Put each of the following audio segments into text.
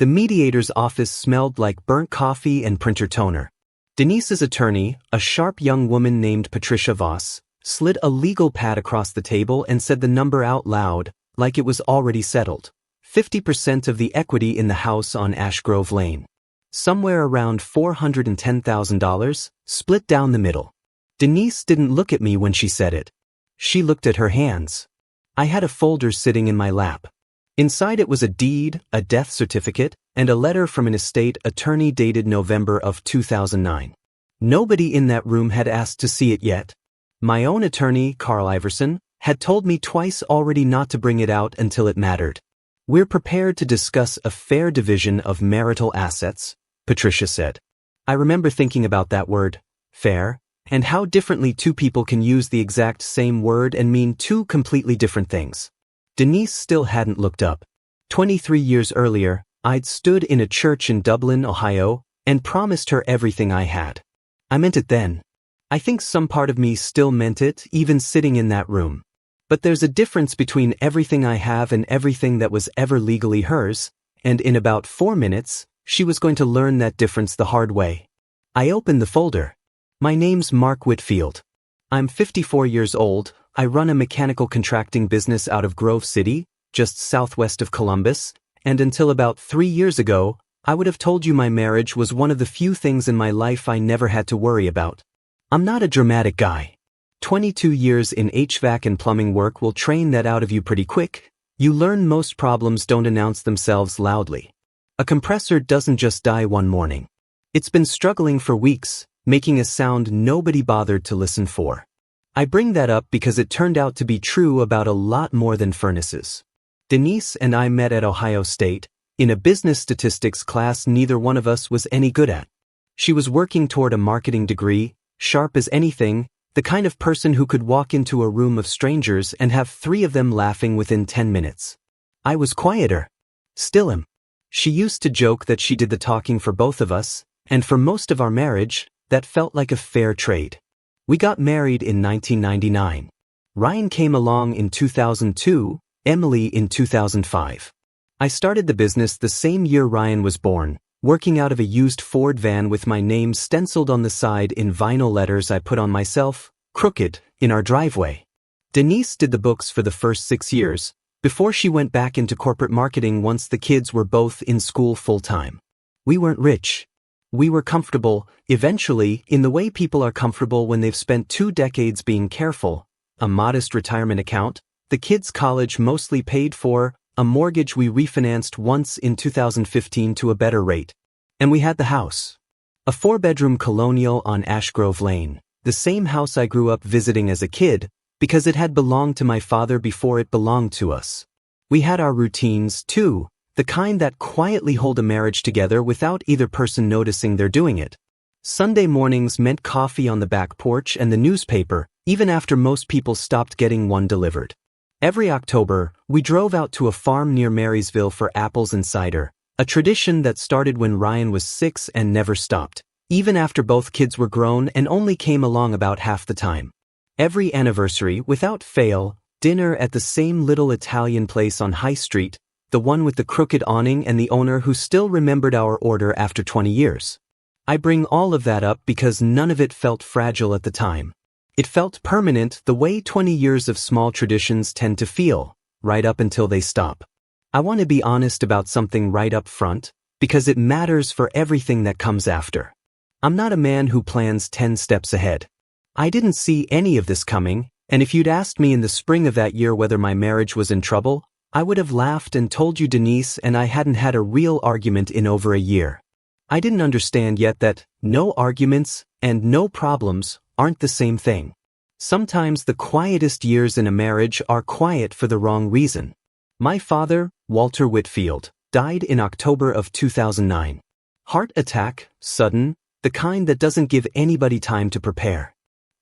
The mediator's office smelled like burnt coffee and printer toner. Denise's attorney, a sharp young woman named Patricia Voss, slid a legal pad across the table and said the number out loud, like it was already settled. 50% of the equity in the house on Ashgrove Lane. Somewhere around $410,000, split down the middle. Denise didn't look at me when she said it. She looked at her hands. I had a folder sitting in my lap. Inside it was a deed, a death certificate, and a letter from an estate attorney dated November of 2009. Nobody in that room had asked to see it yet. My own attorney, Carl Iverson, had told me twice already not to bring it out until it mattered. We're prepared to discuss a fair division of marital assets, Patricia said. I remember thinking about that word, fair, and how differently two people can use the exact same word and mean two completely different things. Denise still hadn't looked up. 23 years earlier, I'd stood in a church in Dublin, Ohio, and promised her everything I had. I meant it then. I think some part of me still meant it, even sitting in that room. But there's a difference between everything I have and everything that was ever legally hers, and in about 4 minutes, she was going to learn that difference the hard way. I opened the folder. My name's Mark Whitfield. I'm 54 years old. I run a mechanical contracting business out of Grove City, just southwest of Columbus, and until about 3 years ago, I would have told you my marriage was one of the few things in my life I never had to worry about. I'm not a dramatic guy. 22 years in HVAC and plumbing work will train that out of you pretty quick. You learn most problems don't announce themselves loudly. A compressor doesn't just die one morning. It's been struggling for weeks, making a sound nobody bothered to listen for. I bring that up because it turned out to be true about a lot more than furnaces. Denise and I met at Ohio State, in a business statistics class neither one of us was any good at. She was working toward a marketing degree, sharp as anything, the kind of person who could walk into a room of strangers and have 3 of them laughing within 10 minutes. I was quieter. Still am. She used to joke that she did the talking for both of us, and for most of our marriage, that felt like a fair trade. We got married in 1999. Ryan came along in 2002, Emily in 2005. I started the business the same year Ryan was born, working out of a used Ford van with my name stenciled on the side in vinyl letters I put on myself, crooked, in our driveway. Denise did the books for the first 6 years, before she went back into corporate marketing once the kids were both in school full-time. We weren't rich. We were comfortable, eventually, in the way people are comfortable when they've spent 2 decades being careful, a modest retirement account, the kids' college mostly paid for, a mortgage we refinanced once in 2015 to a better rate. And we had the house. A 4-bedroom colonial on Ashgrove Lane, the same house I grew up visiting as a kid, because it had belonged to my father before it belonged to us. We had our routines, too. The kind that quietly hold a marriage together without either person noticing they're doing it. Sunday mornings meant coffee on the back porch and the newspaper, even after most people stopped getting one delivered. Every October, we drove out to a farm near Marysville for apples and cider, a tradition that started when Ryan was 6 and never stopped, even after both kids were grown and only came along about half the time. Every anniversary, without fail, dinner at the same little Italian place on High Street, the one with the crooked awning and the owner who still remembered our order after 20 years. I bring all of that up because none of it felt fragile at the time. It felt permanent the way 20 years of small traditions tend to feel, right up until they stop. I want to be honest about something right up front, because it matters for everything that comes after. I'm not a man who plans 10 steps ahead. I didn't see any of this coming, and if you'd asked me in the spring of that year whether my marriage was in trouble, I would have laughed and told you Denise and I hadn't had a real argument in over a year. I didn't understand yet that no arguments and no problems aren't the same thing. Sometimes the quietest years in a marriage are quiet for the wrong reason. My father, Walter Whitfield, died in October of 2009. Heart attack, sudden, the kind that doesn't give anybody time to prepare.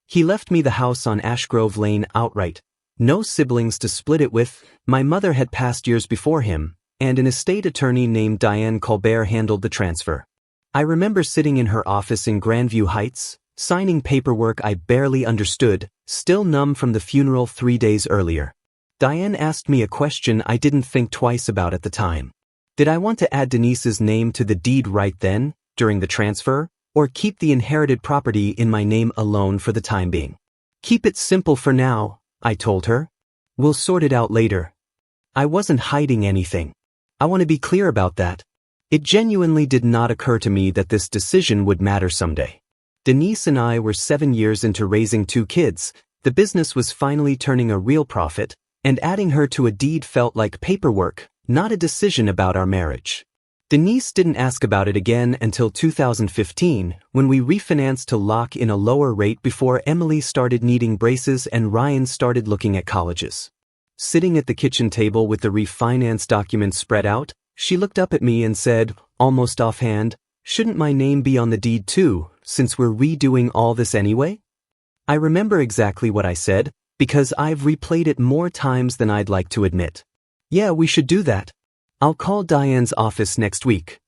He left me the house on Ashgrove Lane outright. No siblings to split it with. My mother had passed years before him, and an estate attorney named Diane Colbert handled the transfer. I remember sitting in her office in Grandview Heights, signing paperwork I barely understood, still numb from the funeral 3 days earlier. Diane asked me a question I didn't think twice about at the time. Did I want to add Denise's name to the deed right then, during the transfer, or keep the inherited property in my name alone for the time being? Keep it simple for now, I told her. We'll sort it out later. I wasn't hiding anything. I want to be clear about that. It genuinely did not occur to me that this decision would matter someday. Denise and I were 7 years into raising 2 kids, the business was finally turning a real profit, and adding her to a deed felt like paperwork, not a decision about our marriage. Denise didn't ask about it again until 2015, when we refinanced to lock in a lower rate before Emily started needing braces and Ryan started looking at colleges. Sitting at the kitchen table with the refinance documents spread out, she looked up at me and said, almost offhand, "Shouldn't my name be on the deed too, since we're redoing all this anyway?" I remember exactly what I said, because I've replayed it more times than I'd like to admit. Yeah, we should do that. I'll call Diane's office next week.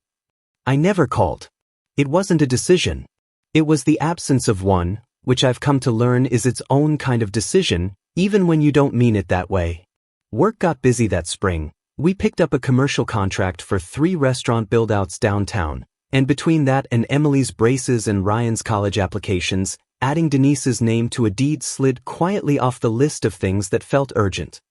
I never called. It wasn't a decision. It was the absence of one, which I've come to learn is its own kind of decision, even when you don't mean it that way. Work got busy that spring. We picked up a commercial contract for 3 restaurant build-outs downtown, and between that and Emily's braces and Ryan's college applications, adding Denise's name to a deed slid quietly off the list of things that felt urgent.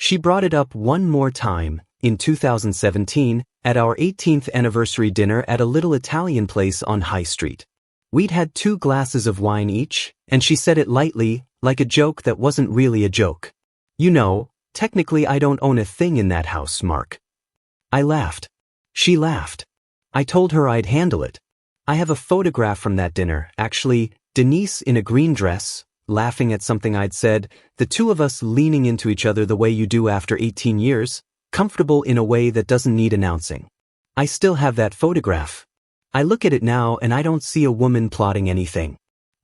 She brought it up one more time, in 2017, at our 18th anniversary dinner at a little Italian place on High Street. We'd had 2 glasses of wine each, and she said it lightly, like a joke that wasn't really a joke. You know, technically I don't own a thing in that house, Mark. I laughed. She laughed. I told her I'd handle it. I have a photograph from that dinner, actually, Denise in a green dress, laughing at something I'd said, the 2 of us leaning into each other the way you do after 18 years, comfortable in a way that doesn't need announcing. I still have that photograph. I look at it now and I don't see a woman plotting anything.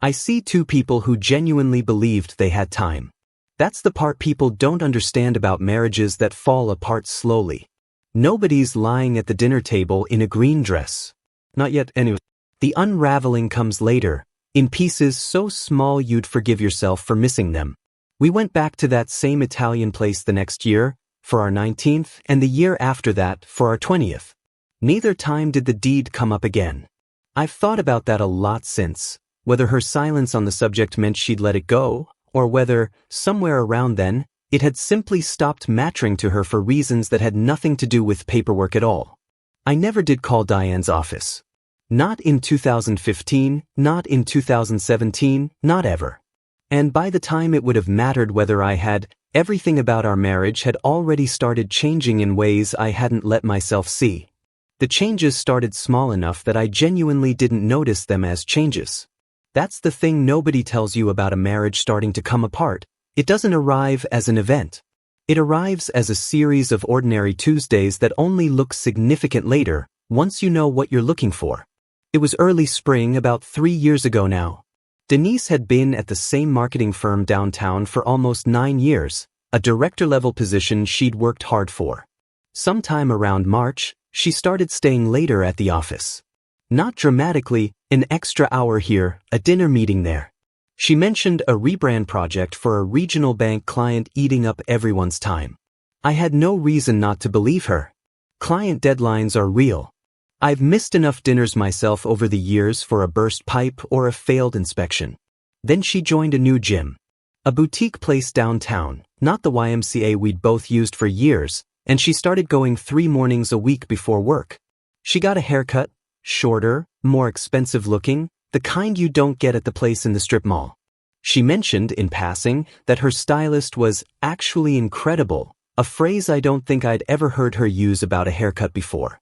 I see 2 people who genuinely believed they had time. That's the part people don't understand about marriages that fall apart slowly. Nobody's lying at the dinner table in a green dress. Not yet, anyway. The unraveling comes later, in pieces so small you'd forgive yourself for missing them. We went back to that same Italian place the next year, for our 19th, and the year after that, for our 20th. Neither time did the deed come up again. I've thought about that a lot since, whether her silence on the subject meant she'd let it go, or whether, somewhere around then, it had simply stopped mattering to her for reasons that had nothing to do with paperwork at all. I never did call Diane's office. Not in 2015, not in 2017, not ever. And by the time it would have mattered whether I had, everything about our marriage had already started changing in ways I hadn't let myself see. The changes started small enough that I genuinely didn't notice them as changes. That's the thing nobody tells you about a marriage starting to come apart. It doesn't arrive as an event. It arrives as a series of ordinary Tuesdays that only look significant later, once you know what you're looking for. It was early spring about 3 years ago now. Denise had been at the same marketing firm downtown for almost 9 years, a director-level position she'd worked hard for. Sometime around March, she started staying later at the office. Not dramatically, an extra hour here, a dinner meeting there. She mentioned a rebrand project for a regional bank client eating up everyone's time. I had no reason not to believe her. Client deadlines are real. I've missed enough dinners myself over the years for a burst pipe or a failed inspection. Then she joined a new gym. A boutique place downtown, not the YMCA we'd both used for years, and she started going 3 mornings a week before work. She got a haircut, shorter, more expensive looking, the kind you don't get at the place in the strip mall. She mentioned, in passing, that her stylist was actually incredible, a phrase I don't think I'd ever heard her use about a haircut before.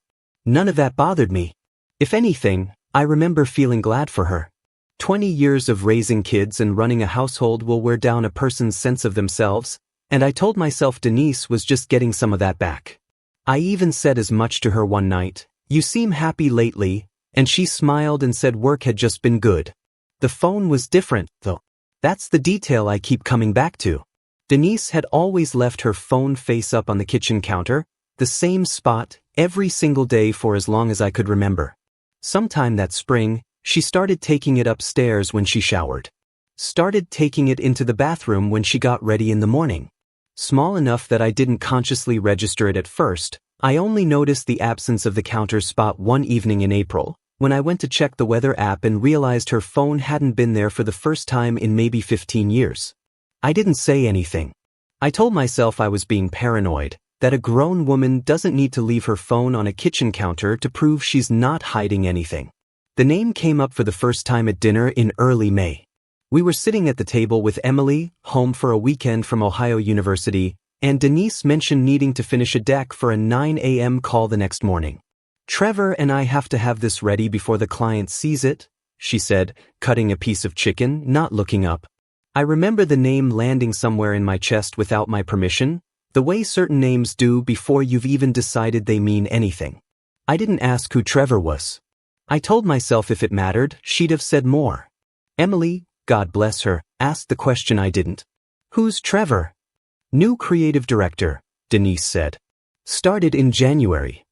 None of that bothered me. If anything, I remember feeling glad for her. 20 years of raising kids and running a household will wear down a person's sense of themselves, and I told myself Denise was just getting some of that back. I even said as much to her one night, "You seem happy lately," and she smiled and said work had just been good. The phone was different, though. That's the detail I keep coming back to. Denise had always left her phone face up on the kitchen counter, the same spot, every single day for as long as I could remember. Sometime that spring, she started taking it upstairs when she showered. Started taking it into the bathroom when she got ready in the morning. Small enough that I didn't consciously register it at first, I only noticed the absence of the counter spot one evening in April, when I went to check the weather app and realized her phone hadn't been there for the first time in maybe 15 years. I didn't say anything. I told myself I was being paranoid, that a grown woman doesn't need to leave her phone on a kitchen counter to prove she's not hiding anything. The name came up for the first time at dinner in early May. We were sitting at the table with Emily, home for a weekend from Ohio University, and Denise mentioned needing to finish a deck for a 9 a.m. call the next morning. "Trevor and I have to have this ready before the client sees it," she said, cutting a piece of chicken, not looking up. I remember the name landing somewhere in my chest without my permission, the way certain names do before you've even decided they mean anything. I didn't ask who Trevor was. I told myself if it mattered, she'd have said more. Emily, God bless her, asked the question I didn't. "Who's Trevor?" "New creative director," Denise said. "Started in January."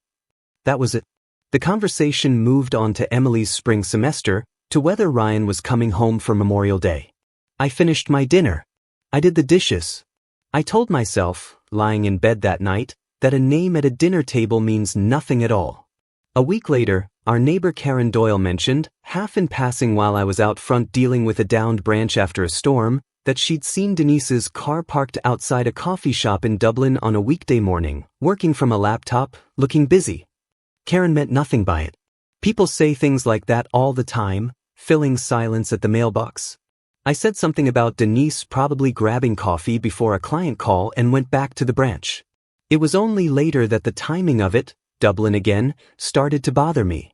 That was it. The conversation moved on to Emily's spring semester, to whether Ryan was coming home for Memorial Day. I finished my dinner. I did the dishes. I told myself, lying in bed that night, that a name at a dinner table means nothing at all. A week later, our neighbor Karen Doyle mentioned, half in passing while I was out front dealing with a downed branch after a storm, that she'd seen Denise's car parked outside a coffee shop in Dublin on a weekday morning, working from a laptop, looking busy. Karen meant nothing by it. People say things like that all the time, filling silence at the mailbox. I said something about Denise probably grabbing coffee before a client call and went back to the branch. It was only later that the timing of it, Dublin again, started to bother me.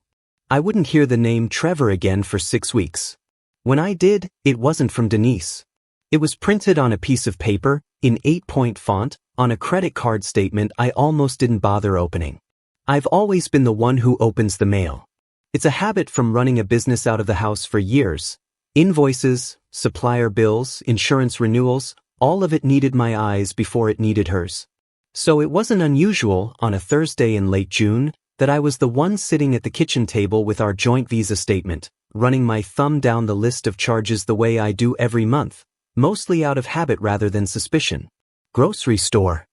I wouldn't hear the name Trevor again for 6 weeks. When I did, it wasn't from Denise. It was printed on a piece of paper, in 8-point font, on a credit card statement I almost didn't bother opening. I've always been the one who opens the mail. It's a habit from running a business out of the house for years. Invoices, supplier bills, insurance renewals, all of it needed my eyes before it needed hers. So it wasn't unusual, on a Thursday in late June, that I was the one sitting at the kitchen table with our joint visa statement, running my thumb down the list of charges the way I do every month, mostly out of habit rather than suspicion. Grocery store.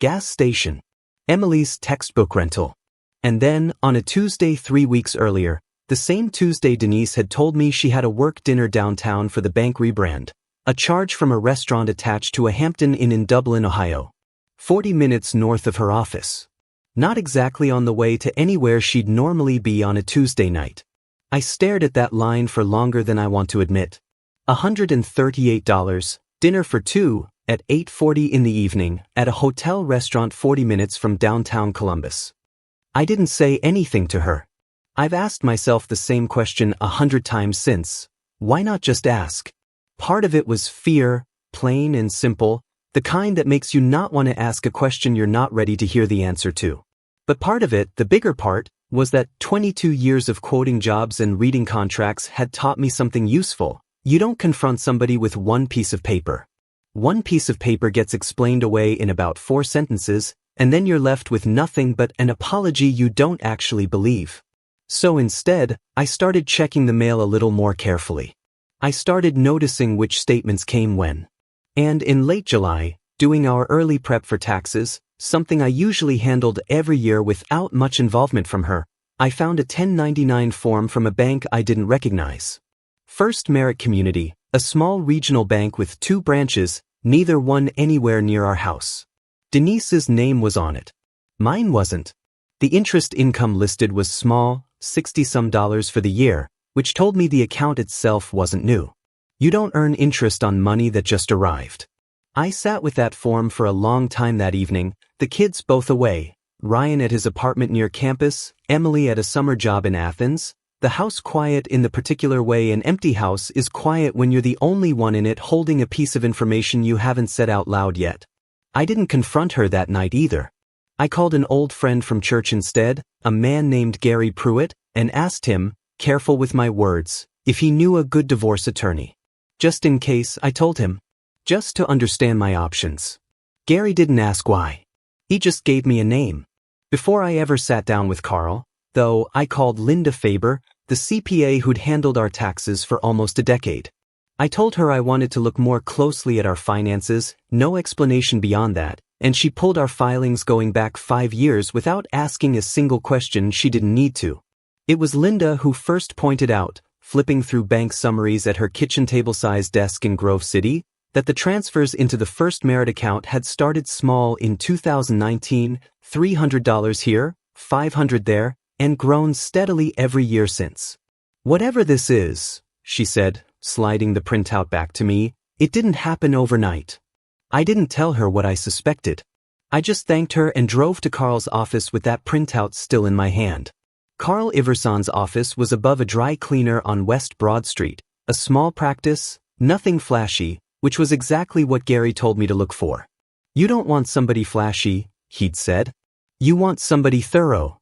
Gas station. Emily's textbook rental. And then, on a Tuesday 3 weeks earlier, the same Tuesday Denise had told me she had a work dinner downtown for the bank rebrand, a charge from a restaurant attached to a Hampton Inn in Dublin, Ohio, 40 minutes north of her office. Not exactly on the way to anywhere she'd normally be on a Tuesday night. I stared at that line for longer than I want to admit. $138, dinner for two, at 8:40 in the evening, at a hotel restaurant 40 minutes from downtown Columbus. I didn't say anything to her. I've asked myself the same question 100 times since. Why not just ask? Part of it was fear, plain and simple, the kind that makes you not want to ask a question you're not ready to hear the answer to. But part of it, the bigger part, was that 22 years of quoting jobs and reading contracts had taught me something useful. You don't confront somebody with one piece of paper. One piece of paper gets explained away in about 4 sentences, and then you're left with nothing but an apology you don't actually believe. So instead, I started checking the mail a little more carefully. I started noticing which statements came when. And in late July, doing our early prep for taxes, something I usually handled every year without much involvement from her, I found a 1099 form from a bank I didn't recognize. First Merit Community, a small regional bank with 2 branches, neither one anywhere near our house. Denise's name was on it. Mine wasn't. The interest income listed was small, $60-some for the year, which told me the account itself wasn't new. You don't earn interest on money that just arrived. I sat with that form for a long time that evening, the kids both away, Ryan at his apartment near campus, Emily at a summer job in Athens, the house quiet in the particular way an empty house is quiet when you're the only one in it holding a piece of information you haven't said out loud yet. I didn't confront her that night either. I called an old friend from church instead, a man named Gary Pruitt, and asked him, careful with my words, if he knew a good divorce attorney. Just in case, I told him. Just to understand my options. Gary didn't ask why. He just gave me a name. Before I ever sat down with Carl, though, I called Linda Faber, the CPA who'd handled our taxes for almost a decade. I told her I wanted to look more closely at our finances, no explanation beyond that, and she pulled our filings going back 5 years without asking a single question she didn't need to. It was Linda who first pointed out, flipping through bank summaries at her kitchen table-sized desk in Grove City, that the transfers into the First Merit account had started small in 2019, $300 here, $500 there, and grown steadily every year since. "Whatever this is," she said, sliding the printout back to me, "it didn't happen overnight." I didn't tell her what I suspected. I just thanked her and drove to Carl's office with that printout still in my hand. Carl Iverson's office was above a dry cleaner on West Broad Street, a small practice, nothing flashy, which was exactly what Gary told me to look for. "You don't want somebody flashy," he'd said. "You want somebody thorough."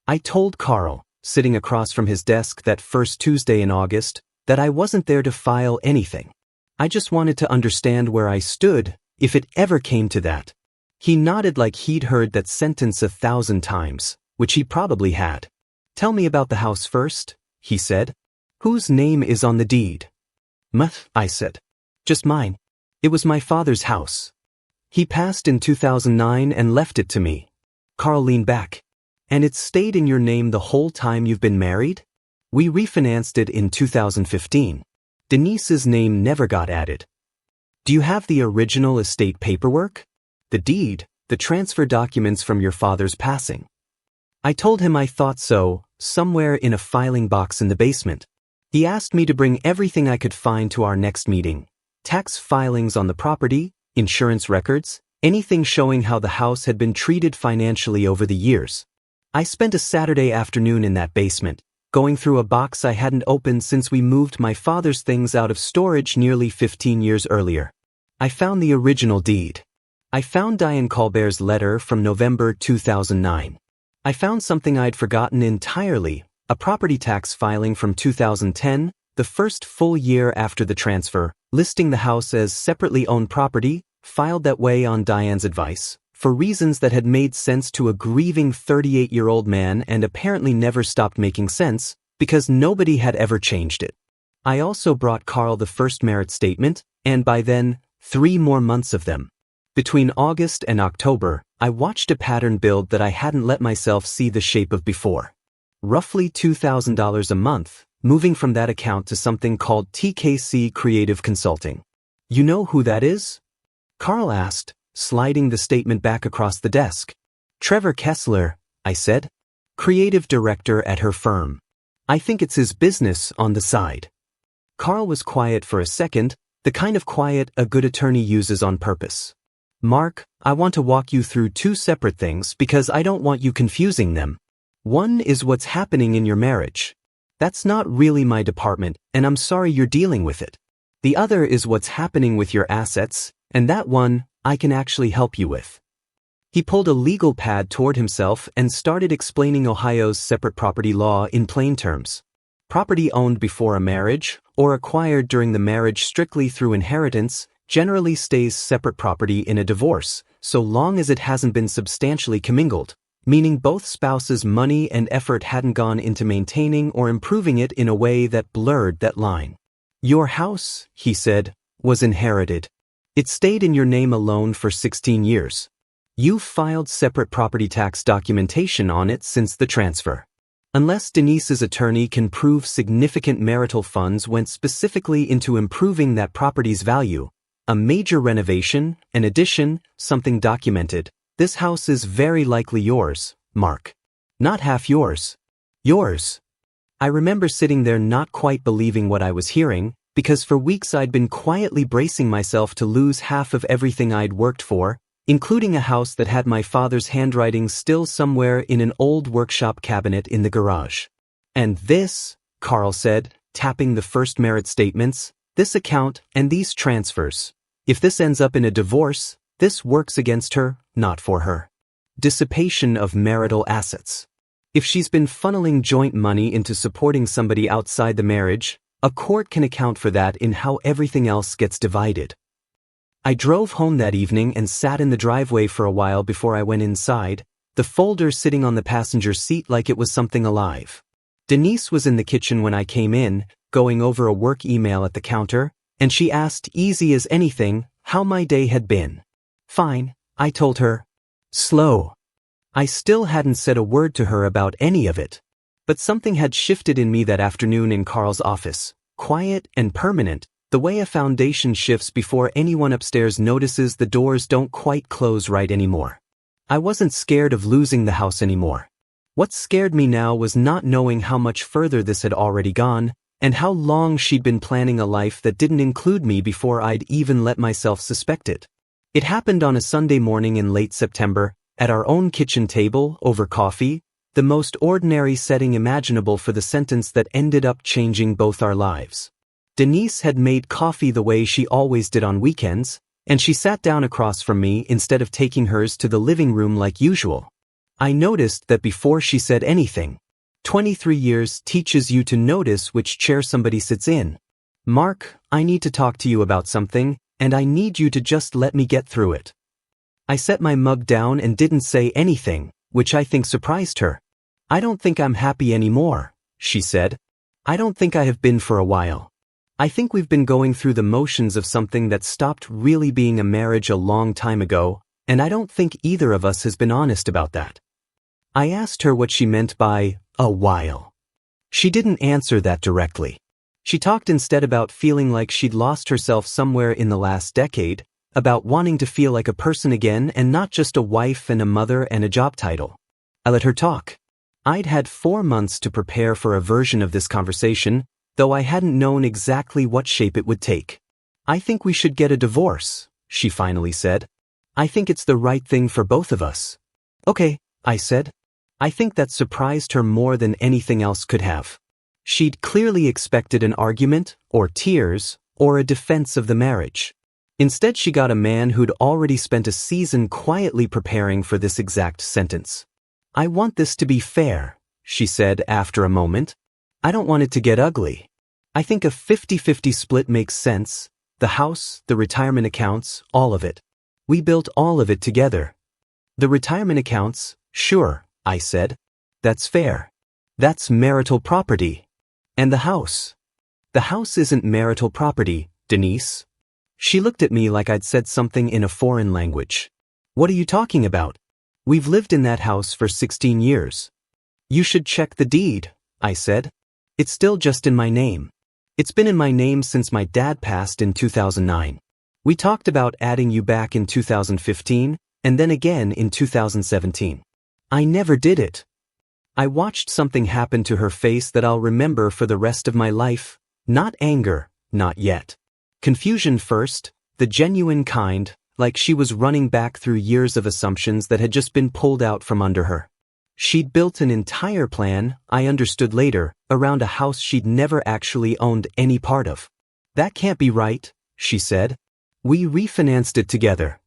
I told Carl, sitting across from his desk that first Tuesday in August, that I wasn't there to file anything. I just wanted to understand where I stood, if it ever came to that. He nodded like he'd heard that sentence 1,000 times, which he probably had. "Tell me about the house first," he said. "Whose name is on the deed?" I said. "Just mine. It was my father's house. He passed in 2009 and left it to me." Carl leaned back. "And it's stayed in your name the whole time you've been married?" "We refinanced it in 2015. Denise's name never got added." "Do you have the original estate paperwork? The deed, the transfer documents from your father's passing?" I told him I thought so, somewhere in a filing box in the basement. He asked me to bring everything I could find to our next meeting. Tax filings on the property, insurance records, anything showing how the house had been treated financially over the years. I spent a Saturday afternoon in that basement, going through a box I hadn't opened since we moved my father's things out of storage nearly 15 years earlier. I found the original deed. I found Diane Colbert's letter from November 2009. I found something I'd forgotten entirely, a property tax filing from 2010, the first full year after the transfer, listing the house as separately owned property, filed that way on Diane's advice, for reasons that had made sense to a grieving 38-year-old man and apparently never stopped making sense, because nobody had ever changed it. I also brought Carl the First Merit statement, and by then, 3 more months of them. Between August and October, I watched a pattern build that I hadn't let myself see the shape of before. Roughly $2,000 a month, moving from that account to something called TKC Creative Consulting. "You know who that is?" Carl asked, sliding the statement back across the desk. "Trevor Kessler," I said. "Creative director at her firm. I think it's his business on the side." Carl was quiet for a second, the kind of quiet a good attorney uses on purpose. "Mark, I want to walk you through 2 separate things because I don't want you confusing them. One is what's happening in your marriage. That's not really my department, and I'm sorry you're dealing with it. The other is what's happening with your assets, and that one, I can actually help you with." He pulled a legal pad toward himself and started explaining Ohio's separate property law in plain terms. Property owned before a marriage, or acquired during the marriage strictly through inheritance, generally stays separate property in a divorce, so long as it hasn't been substantially commingled, meaning both spouses' money and effort hadn't gone into maintaining or improving it in a way that blurred that line. "Your house," he said, "was inherited. It stayed in your name alone for 16 years. You've filed separate property tax documentation on it since the transfer. Unless Denise's attorney can prove significant marital funds went specifically into improving that property's value, a major renovation, an addition, something documented, this house is very likely yours, Mark. Not half yours. Yours." I remember sitting there not quite believing what I was hearing, because for weeks I'd been quietly bracing myself to lose half of everything I'd worked for, including a house that had my father's handwriting still somewhere in an old workshop cabinet in the garage. "And this," Carl said, tapping the First Merit statements, "this account and these transfers. If this ends up in a divorce, this works against her, not for her. Dissipation of marital assets. If she's been funneling joint money into supporting somebody outside the marriage, a court can account for that in how everything else gets divided." I drove home that evening and sat in the driveway for a while before I went inside, the folder sitting on the passenger seat like it was something alive. Denise was in the kitchen when I came in, going over a work email at the counter, and she asked, easy as anything, how my day had been. "Fine," I told her. Slow. I still hadn't said a word to her about any of it. But something had shifted in me that afternoon in Carl's office, quiet and permanent, the way a foundation shifts before anyone upstairs notices the doors don't quite close right anymore. I wasn't scared of losing the house anymore. What scared me now was not knowing how much further this had already gone, and how long she'd been planning a life that didn't include me before I'd even let myself suspect it. It happened on a Sunday morning in late September, at our own kitchen table, over coffee, the most ordinary setting imaginable for the sentence that ended up changing both our lives. Denise had made coffee the way she always did on weekends, and she sat down across from me instead of taking hers to the living room like usual. I noticed that before she said anything. 23 years teaches you to notice which chair somebody sits in. Mark, I need to talk to you about something, and I need you to just let me get through it. I set my mug down and didn't say anything, which I think surprised her. I don't think I'm happy anymore, she said. I don't think I have been for a while. I think we've been going through the motions of something that stopped really being a marriage a long time ago, and I don't think either of us has been honest about that. I asked her what she meant by a while. She didn't answer that directly. She talked instead about feeling like she'd lost herself somewhere in the last decade, about wanting to feel like a person again and not just a wife and a mother and a job title. I let her talk. I'd had 4 months to prepare for a version of this conversation, though I hadn't known exactly what shape it would take. I think we should get a divorce, she finally said. I think it's the right thing for both of us. Okay, I said. I think that surprised her more than anything else could have. She'd clearly expected an argument, or tears, or a defense of the marriage. Instead, she got a man who'd already spent a season quietly preparing for this exact sentence. I want this to be fair, she said after a moment. I don't want it to get ugly. I think a 50-50 split makes sense. The house, the retirement accounts, all of it. We built all of it together. The retirement accounts, sure, I said. That's fair. That's marital property. And the house? The house isn't marital property, Denise. She looked at me like I'd said something in a foreign language. What are you talking about? We've lived in that house for 16 years. You should check the deed, I said. It's still just in my name. It's been in my name since my dad passed in 2009. We talked about adding you back in 2015, and then again in 2017. I never did it. I watched something happen to her face that I'll remember for the rest of my life. Not anger, not yet. Confusion first, the genuine kind, like she was running back through years of assumptions that had just been pulled out from under her. She'd built an entire plan, I understood later, around a house she'd never actually owned any part of. That can't be right, she said. We refinanced it together.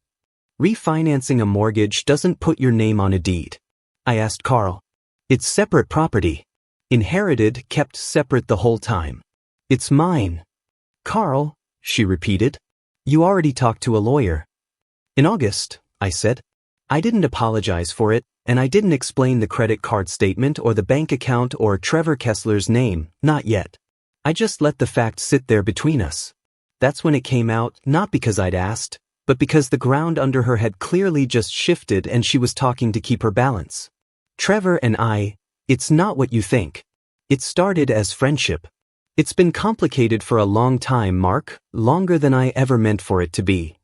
Refinancing a mortgage doesn't put your name on a deed. I asked Carl. It's separate property. Inherited, kept separate the whole time. It's mine. Carl, she repeated. You already talked to a lawyer. In August, I said. I didn't apologize for it, and I didn't explain the credit card statement or the bank account or Trevor Kessler's name, not yet. I just let the fact sit there between us. That's when it came out, not because I'd asked, but because the ground under her had clearly just shifted and she was talking to keep her balance. Trevor and I, it's not what you think. It started as friendship. It's been complicated for a long time, Mark, longer than I ever meant for it to be.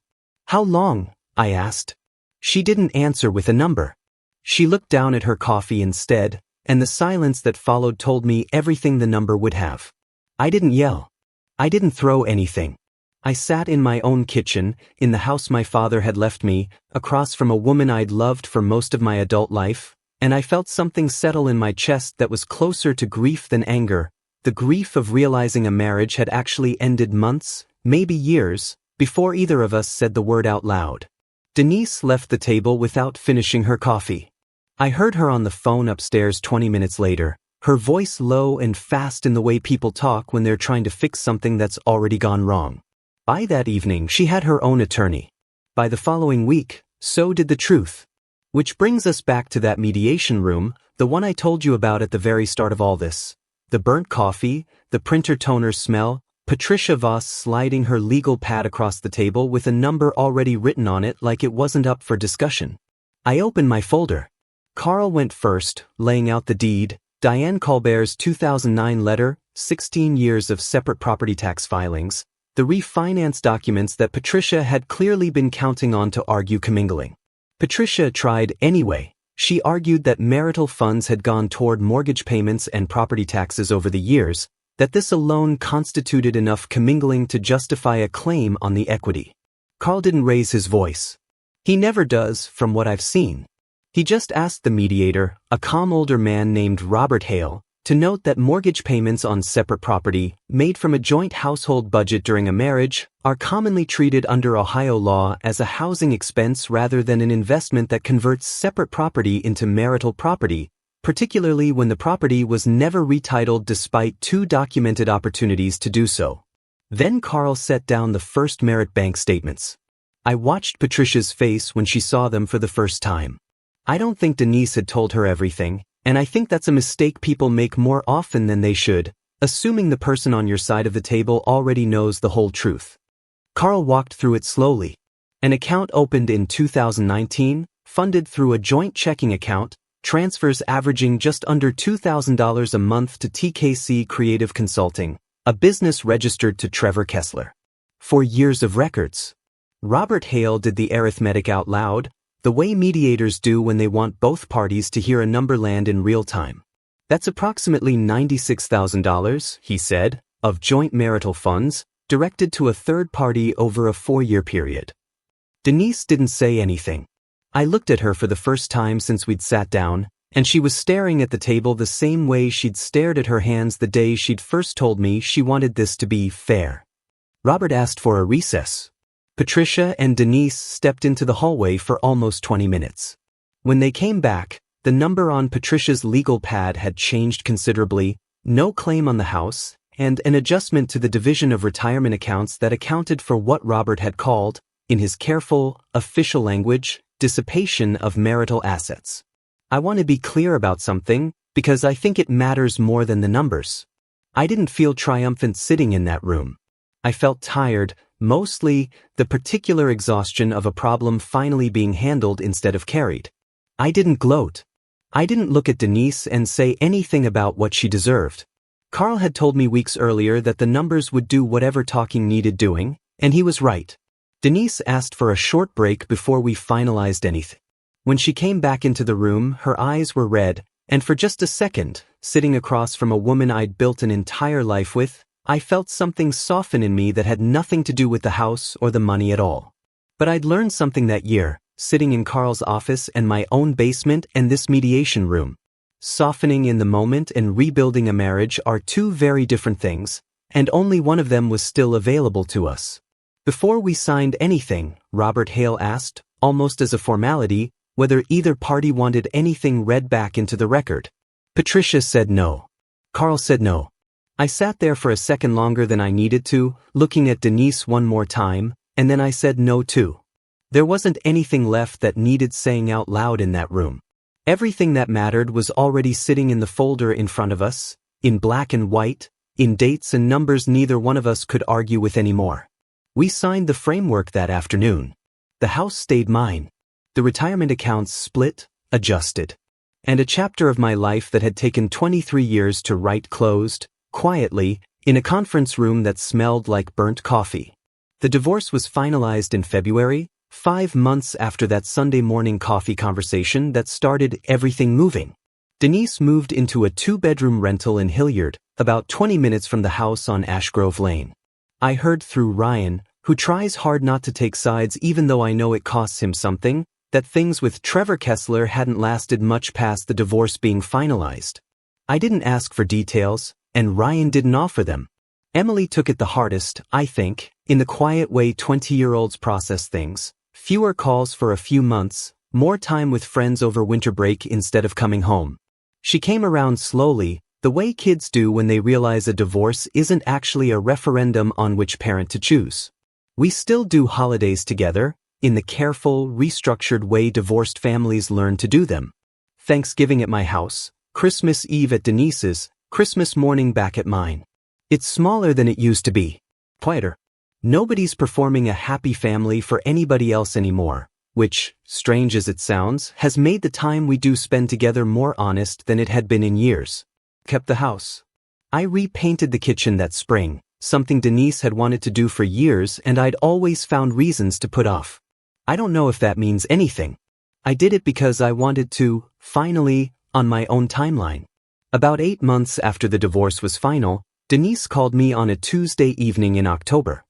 How long? I asked. She didn't answer with a number. She looked down at her coffee instead, and the silence that followed told me everything the number would have. I didn't yell. I didn't throw anything. I sat in my own kitchen, in the house my father had left me, across from a woman I'd loved for most of my adult life, and I felt something settle in my chest that was closer to grief than anger, the grief of realizing a marriage had actually ended months, maybe years, before either of us said the word out loud. Denise left the table without finishing her coffee. I heard her on the phone upstairs 20 minutes later, her voice low and fast in the way people talk when they're trying to fix something that's already gone wrong. By that evening, she had her own attorney. By the following week, so did the truth. Which brings us back to that mediation room, the one I told you about at the very start of all this. The burnt coffee, the printer toner smell, Patricia Voss sliding her legal pad across the table with a number already written on it like it wasn't up for discussion. I opened my folder. Carl went first, laying out the deed, Diane Colbert's 2009 letter, 16 years of separate property tax filings, the refinance documents that Patricia had clearly been counting on to argue commingling. Patricia tried anyway. She argued that marital funds had gone toward mortgage payments and property taxes over the years, that this alone constituted enough commingling to justify a claim on the equity. Carl didn't raise his voice. He never does, from what I've seen. He just asked the mediator, a calm older man named Robert Hale, to note that mortgage payments on separate property, made from a joint household budget during a marriage, are commonly treated under Ohio law as a housing expense rather than an investment that converts separate property into marital property, particularly when the property was never retitled despite 2 documented opportunities to do so. Then Carl set down the first merit bank statements. I watched Patricia's face when she saw them for the first time. I don't think Denise had told her everything, and I think that's a mistake people make more often than they should, assuming the person on your side of the table already knows the whole truth. Carl walked through it slowly. An account opened in 2019, funded through a joint checking account, transfers averaging just under $2,000 a month to TKC Creative Consulting, a business registered to Trevor Kessler. 4 years of records. Robert Hale did the arithmetic out loud, the way mediators do when they want both parties to hear a number land in real time. That's approximately $96,000, he said, of joint marital funds, directed to a third party over a 4-year period. Denise didn't say anything. I looked at her for the first time since we'd sat down, and she was staring at the table the same way she'd stared at her hands the day she'd first told me she wanted this to be fair. Robert asked for a recess. Patricia and Denise stepped into the hallway for almost 20 minutes. When they came back, the number on Patricia's legal pad had changed considerably, no claim on the house, and an adjustment to the division of retirement accounts that accounted for what Robert had called, in his careful, official language, dissipation of marital assets. I want to be clear about something, because I think it matters more than the numbers. I didn't feel triumphant sitting in that room. I felt tired, mostly the particular exhaustion of a problem finally being handled instead of carried. I didn't gloat. I didn't look at Denise and say anything about what she deserved. Carl had told me weeks earlier that the numbers would do whatever talking needed doing, and he was right. Denise asked for a short break before we finalized anything. When she came back into the room, her eyes were red, and for just a second, sitting across from a woman I'd built an entire life with, I felt something soften in me that had nothing to do with the house or the money at all. But I'd learned something that year, sitting in Carl's office and my own basement and this mediation room. Softening in the moment and rebuilding a marriage are 2 very different things, and only one of them was still available to us. Before we signed anything, Robert Hale asked, almost as a formality, whether either party wanted anything read back into the record. Patricia said no. Carl said no. I sat there for a second longer than I needed to, looking at Denise one more time, and then I said no too. There wasn't anything left that needed saying out loud in that room. Everything that mattered was already sitting in the folder in front of us, in black and white, in dates and numbers neither one of us could argue with anymore. We signed the framework that afternoon. The house stayed mine. The retirement accounts split, adjusted. And a chapter of my life that had taken 23 years to write closed, quietly, in a conference room that smelled like burnt coffee. The divorce was finalized in February, 5 months after that Sunday morning coffee conversation that started everything moving. Denise moved into a 2-bedroom rental in Hilliard, about 20 minutes from the house on Ashgrove Lane. I heard through Ryan, who tries hard not to take sides even though I know it costs him something, that things with Trevor Kessler hadn't lasted much past the divorce being finalized. I didn't ask for details, and Ryan didn't offer them. Emily took it the hardest, I think, in the quiet way 20-year-olds process things. Fewer calls for a few months, more time with friends over winter break instead of coming home. She came around slowly, the way kids do when they realize a divorce isn't actually a referendum on which parent to choose. We still do holidays together, in the careful, restructured way divorced families learn to do them. Thanksgiving at my house, Christmas Eve at Denise's, Christmas morning back at mine. It's smaller than it used to be. Quieter. Nobody's performing a happy family for anybody else anymore, which, strange as it sounds, has made the time we do spend together more honest than it had been in years. Kept the house. I repainted the kitchen that spring, something Denise had wanted to do for years and I'd always found reasons to put off. I don't know if that means anything. I did it because I wanted to, finally, on my own timeline. About 8 months after the divorce was final, Denise called me on a Tuesday evening in October.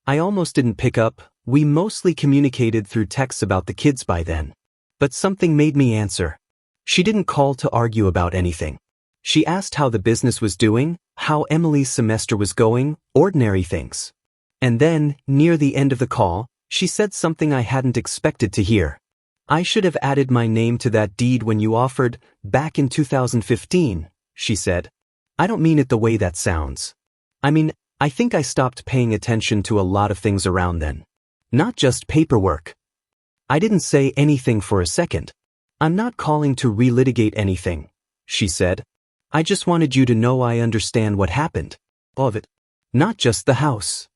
I almost didn't pick up. We mostly communicated through texts about the kids by then. But something made me answer. She didn't call to argue about anything. She asked how the business was doing, how Emily's semester was going, ordinary things. And then, near the end of the call, she said something I hadn't expected to hear. I should have added my name to that deed when you offered, back in 2015, she said. I don't mean it the way that sounds. I mean, I think I stopped paying attention to a lot of things around then. Not just paperwork. I didn't say anything for a second. I'm not calling to relitigate anything, she said. I just wanted you to know I understand what happened. All of it. Not just the house.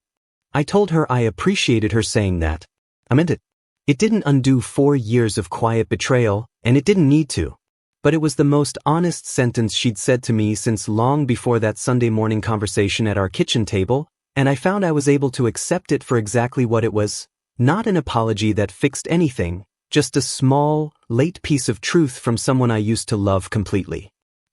I told her I appreciated her saying that. I meant it. It didn't undo 4 years of quiet betrayal, and it didn't need to. But it was the most honest sentence she'd said to me since long before that Sunday morning conversation at our kitchen table, and I found I was able to accept it for exactly what it was. Not an apology that fixed anything, just a small, late piece of truth from someone I used to love completely.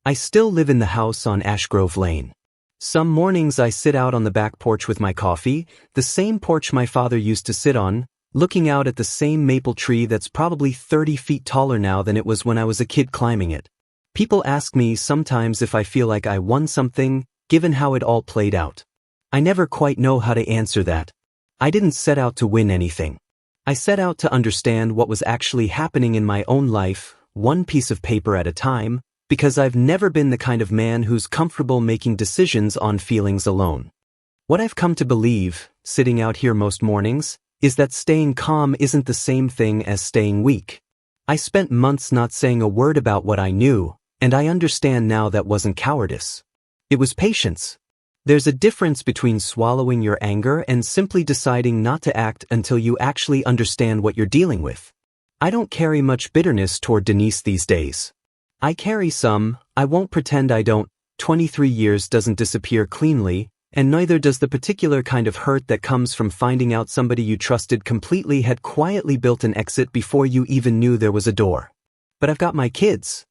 I still live in the house on Ashgrove Lane. Some mornings I sit out on the back porch with my coffee, the same porch my father used to sit on, looking out at the same maple tree that's probably 30 feet taller now than it was when I was a kid climbing it. People ask me sometimes if I feel like I won something, given how it all played out. I never quite know how to answer that. I didn't set out to win anything. I set out to understand what was actually happening in my own life, one piece of paper at a time, because I've never been the kind of man who's comfortable making decisions on feelings alone. What I've come to believe, sitting out here most mornings, is that staying calm isn't the same thing as staying weak. I spent months not saying a word about what I knew, and I understand now that wasn't cowardice. It was patience. There's a difference between swallowing your anger and simply deciding not to act until you actually understand what you're dealing with. I don't carry much bitterness toward Denise these days. I carry some, I won't pretend I don't. 23 years doesn't disappear cleanly, and neither does the particular kind of hurt that comes from finding out somebody you trusted completely had quietly built an exit before you even knew there was a door. But I've got my kids.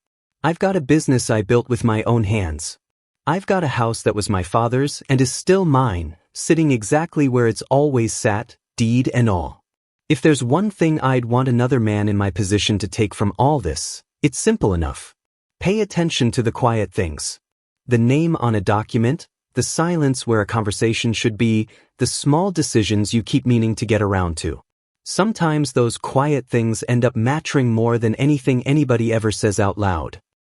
I've got a business I built with my own hands. I've got a house that was my father's and is still mine, sitting exactly where it's always sat, deed and all. If there's one thing I'd want another man in my position to take from all this, it's simple enough. Pay attention to the quiet things. The name on a document, the silence where a conversation should be, the small decisions you keep meaning to get around to. Sometimes those quiet things end up mattering more than anything anybody ever says out loud.